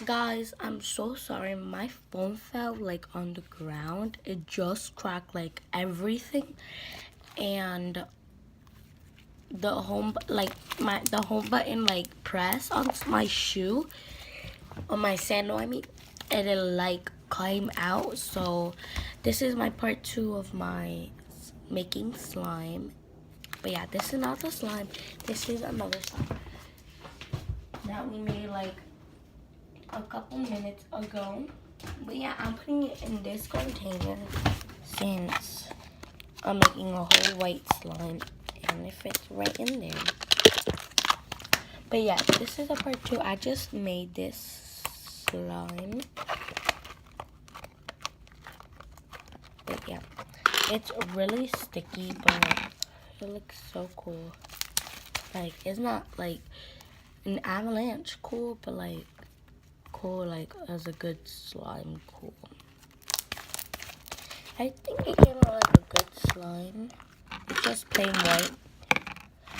Guys, I'm so sorry. My phone fell like on the ground. It just cracked like everything, and the home button like pressed on my shoe, on my sandal. I mean, and it like came out. So this is my part 2 of my making slime. But yeah, this is not the slime. This is another slime that we made like a couple minutes ago. But yeah, I'm putting it in this container since I'm making a whole white slime and it fits right in there. But yeah, this is a part 2. I just made this slime. But yeah, it's really sticky, but it looks so cool. Like, it's not like an avalanche cool, but like cool like as a good slime cool. I think it came out like a good slime. It's just plain white.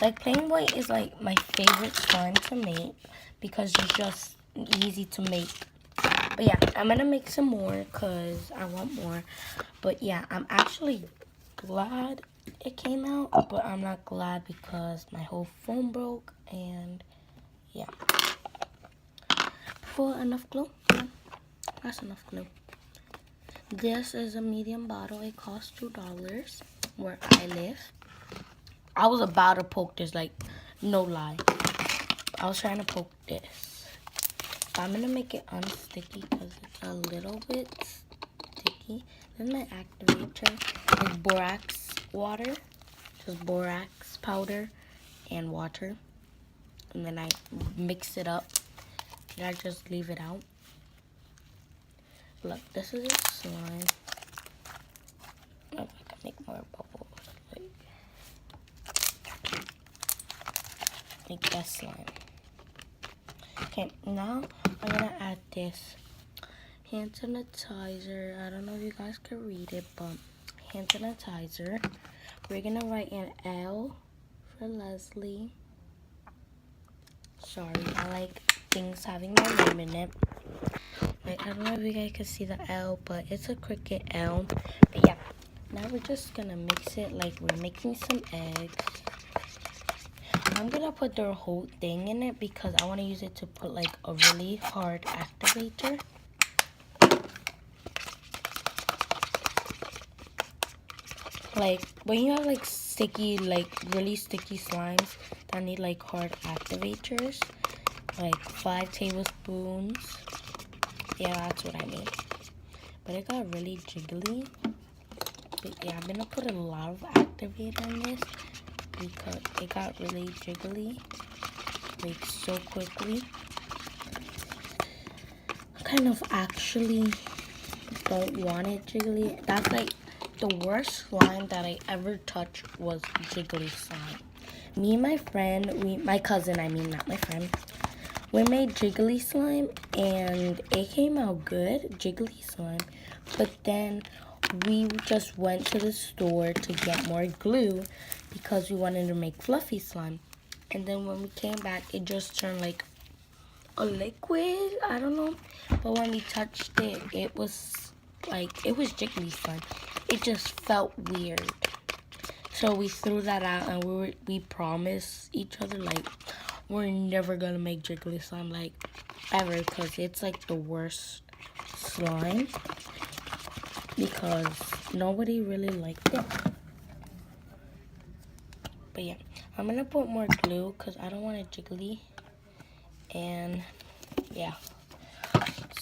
Like, plain white is like my favorite slime to make because it's just easy to make. But yeah, I'm gonna make some more because I want more. But yeah, I'm actually glad it came out, but I'm not glad because my whole phone broke. And yeah, for enough glue. Yeah, that's enough glue. This is a medium bottle. It costs $2 where I live. I was about to poke this, like, no lie. I was trying to poke this. I'm gonna make it unsticky because it's a little bit sticky. This is my activator. It's borax water. Just borax powder and water. And then I mix it up. And I just leave it out. Look, this is a slime. Oh, I can make more bubbles. Like that slime. Okay, now I'm gonna add this hand sanitizer. I don't know if you guys can read it, but hand sanitizer. We're gonna write an L for Leslie. Sorry, I like things having my name in it. Like, I don't know if you guys can see the L, but it's a cricket L. But yeah, now we're just gonna mix it like we're making some eggs. I'm gonna put the whole thing in it because I want to use it to put like a really hard activator. Like, when you have like sticky, like really sticky slimes that need like hard activators, like 5 tablespoons. Yeah, that's what I mean. But it got really jiggly. But yeah, I'm gonna put a lot of activator in this because it got really jiggly, like so quickly. I kind of actually don't want it jiggly. That's like the worst slime that I ever touched was jiggly slime. Me and my friend, my cousin, I mean, not my friend, we made jiggly slime and it came out good, jiggly slime. But then we just went to the store to get more glue because we wanted to make fluffy slime. And then when we came back, it just turned like a liquid. I don't know. But when we touched it, it was like, it was jiggly slime. It just felt weird. So we threw that out and we promised each other like we're never gonna make jiggly slime like ever because it's like the worst slime because nobody really liked it. But yeah, I'm gonna put more glue because I don't want it jiggly. And yeah,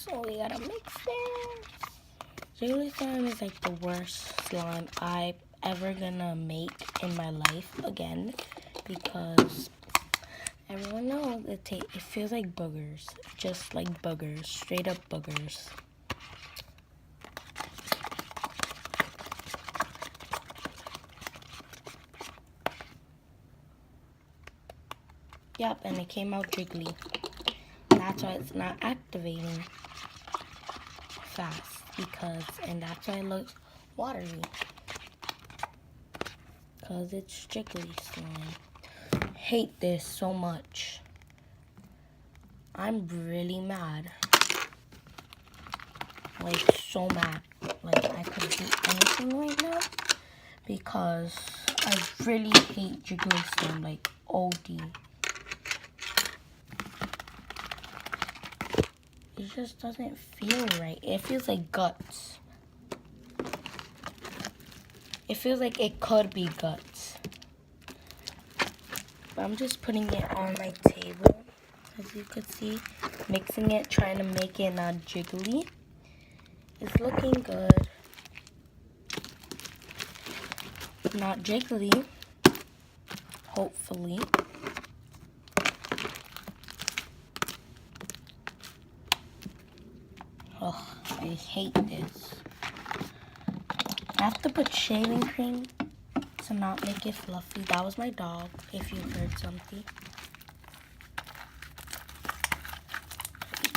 so we gotta mix it. Jiggly slime is like the worst slime I ever gonna make in my life again because everyone knows it feels like boogers, just like boogers, straight up boogers. Yep, and it came out jiggly. That's why it's not activating fast and that's why it looks watery. Because it's jiggly slime. Hate this so much. I'm really mad. like so mad. Like I could do anything right now because I really hate jiggly slime, like OD. It just doesn't feel right. It feels like guts. It feels like it could be guts. But I'm just putting it on my table, as you could see. Mixing it, trying to make it not jiggly. It's looking good. Not jiggly. Hopefully. Oh, I hate this. I have to put shaving cream to not make it fluffy. That was my dog, if you heard something.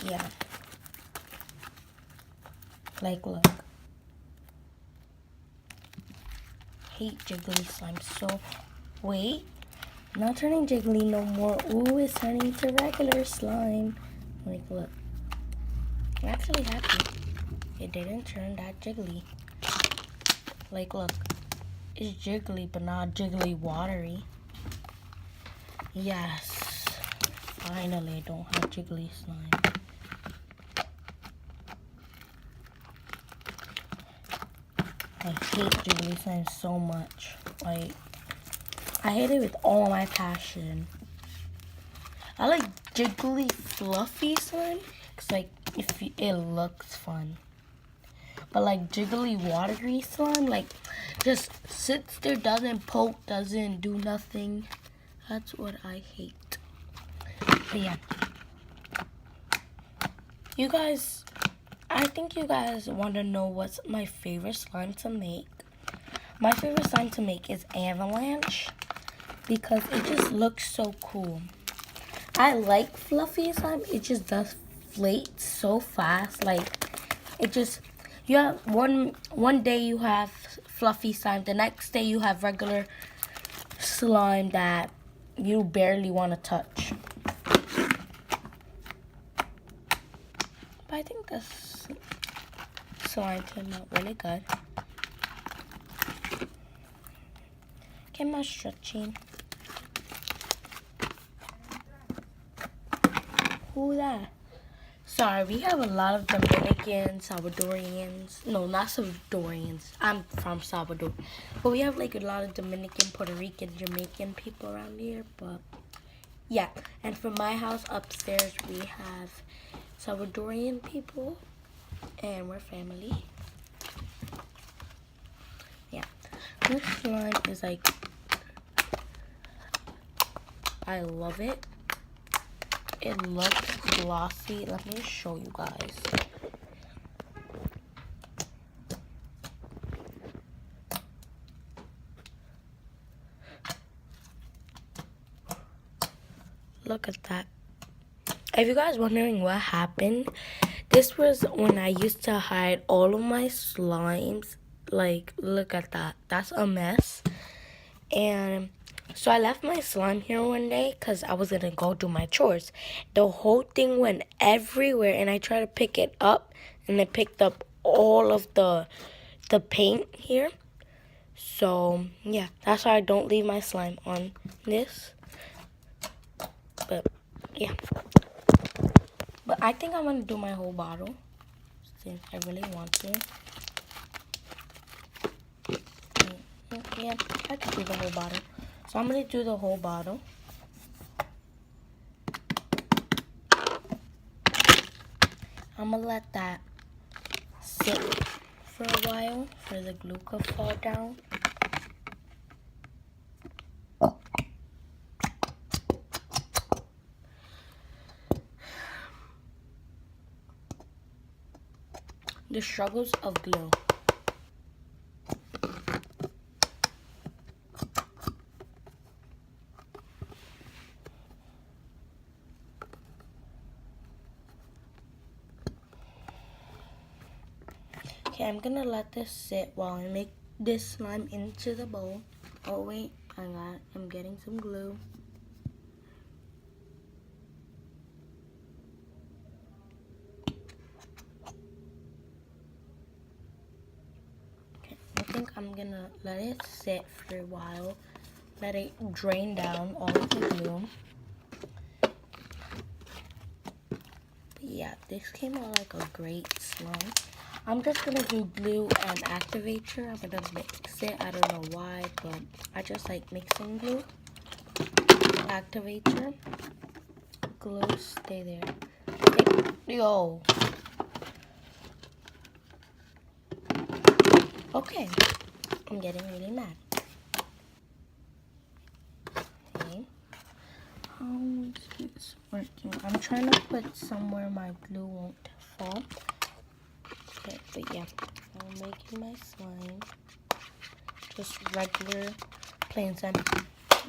Yeah. Like, look. Hate jiggly slime so. Wait. Not turning jiggly no more. Ooh, it's turning to regular slime. Like, look. I'm actually happy. It didn't turn that jiggly. Like, look. It's jiggly, but not jiggly watery. Yes. Finally, I don't have jiggly slime. I hate jiggly slime so much. Like, I hate it with all my passion. I like jiggly, fluffy slime because, like, it looks fun. But, like, jiggly, watery slime, like, just sits there, doesn't poke, doesn't do nothing. That's what I hate. But, yeah. You guys, I think you guys want to know what's my favorite slime to make. My favorite slime to make is Avalanche because it just looks so cool. I like fluffy slime. It just does flake so fast. Like, it just, you have one day you have fluffy slime. The next day you have regular slime that you barely want to touch. But I think this slime came out really good. Get my stretching. Who that? Sorry, we have a lot of Dominicans, Salvadorians. No, not Salvadorians. I'm from Salvador. But we have like a lot of Dominican, Puerto Rican, Jamaican people around here. But yeah, and for my house upstairs, we have Salvadorian people. And we're family. Yeah. This slime is like, I love it. It looks glossy. Let me show you guys. Look at that. If you guys wondering what happened, this was when I used to hide all of my slimes. Like, look at that. That's a mess. And so I left my slime here one day because I was going to go do my chores. The whole thing went everywhere, and I tried to pick it up, and it picked up all of the paint here. So, yeah, that's why I don't leave my slime on this. But, yeah. But I think I'm going to do my whole bottle since I really want to. Yeah, I can do the whole bottle. So I'm going to do the whole bottle. I'm going to let that sit for a while for the glue to fall down. The struggles of glue. Okay, I'm gonna let this sit while I make this slime into the bowl. Oh wait, I'm getting some glue. I'm gonna let it sit for a while. Let it drain down all of the glue. But yeah, this came out like a great slime. I'm just gonna do glue and activator. I'm gonna mix it. I don't know why, but I just like mixing glue. Activator. Glue, stay there. Yo. Okay. I'm getting really mad. Okay. How is this working? I'm trying to put somewhere my glue won't fall. Okay, but yeah. I'm making my slime. Just regular plain slime.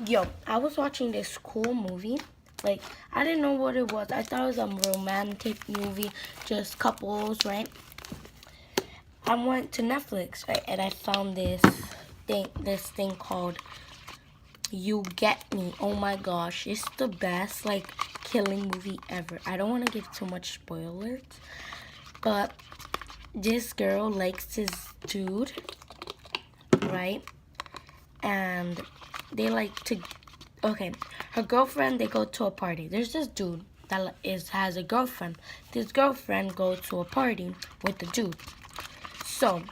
Yo, I was watching this cool movie. Like, I didn't know what it was. I thought it was a romantic movie, just couples, right? I went to Netflix, right, and I found this thing called You Get Me. Oh my gosh, it's the best, like, killing movie ever. I don't want to give too much spoilers, but this girl likes this dude, right? And they like to, okay, her girlfriend, they go to a party. There's this dude that has a girlfriend. This girlfriend goes to a party with the dude. So,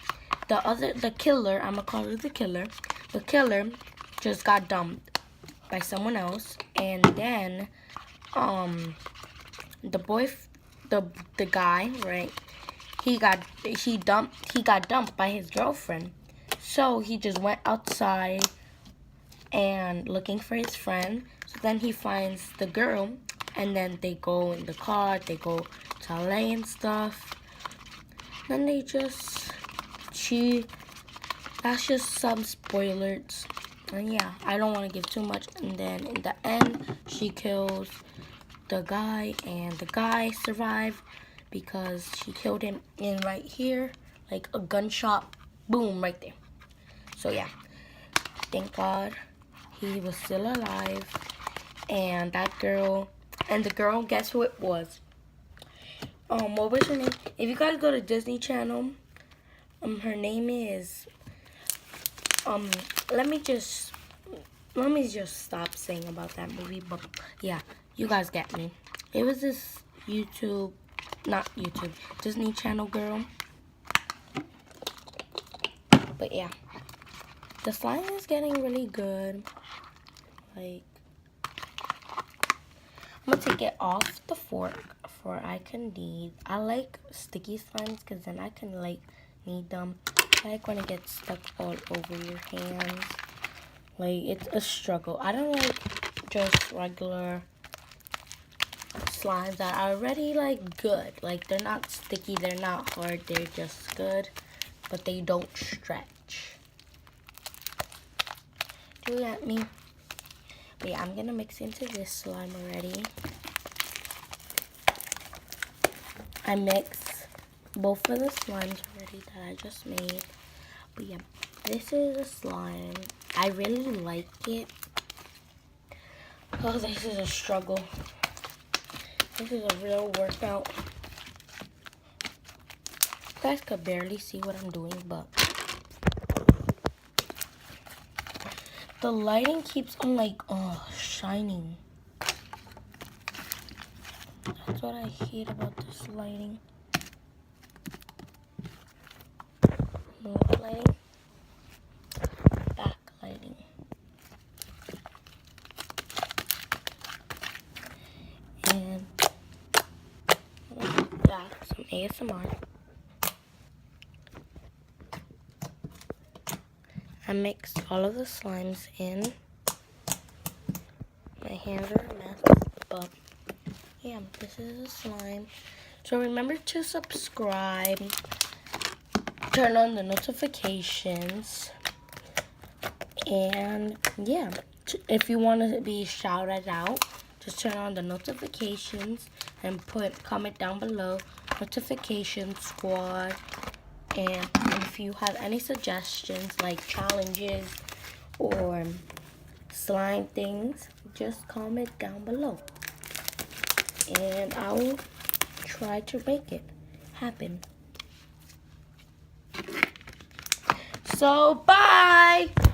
the killer, I'm gonna call her the killer just got dumped by someone else, and then, the guy, right, he got dumped by his girlfriend. So, he just went outside and looking for his friend. So then he finds the girl, and then they go in the car, they go to LA and stuff. Then they just, that's just some spoilers. And yeah, I don't want to give too much. And then in the end, she kills the guy, and the guy survived because she killed him in right here, like a gunshot, boom, right there. So yeah, thank God he was still alive. And that girl, and the girl, guess who it was? What was her name? If you guys go to Disney Channel, her name is, let me just stop saying about that movie, but yeah, you guys get me. It was this Disney Channel girl. But yeah, the slime is getting really good. Like, I'm gonna take it off the fork for I can knead. I like sticky slimes because then I can like knead them. I like when it gets stuck all over your hands. Like, it's a struggle. I don't like just regular slimes that are already like good. Like, they're not sticky, they're not hard, they're just good, but they don't stretch. Do you get me? But yeah, I'm gonna mix into this slime already. I mixed both of the slimes already that I just made. But yeah, this is a slime. I really like it. Oh, this is a struggle. This is a real workout. You guys could barely see what I'm doing, but the lighting keeps on like, shining. That's what I hate about this lighting. More lighting. Backlighting. And that's some ASMR. I mixed all of the slimes in. My hands are a mess, but yeah, this is a slime. So remember to subscribe, turn on the notifications, and yeah, if you want to be shouted out, just turn on the notifications and comment down below, notification squad. And if you have any suggestions like challenges or slime things, just comment down below and I will try to make it happen. So bye.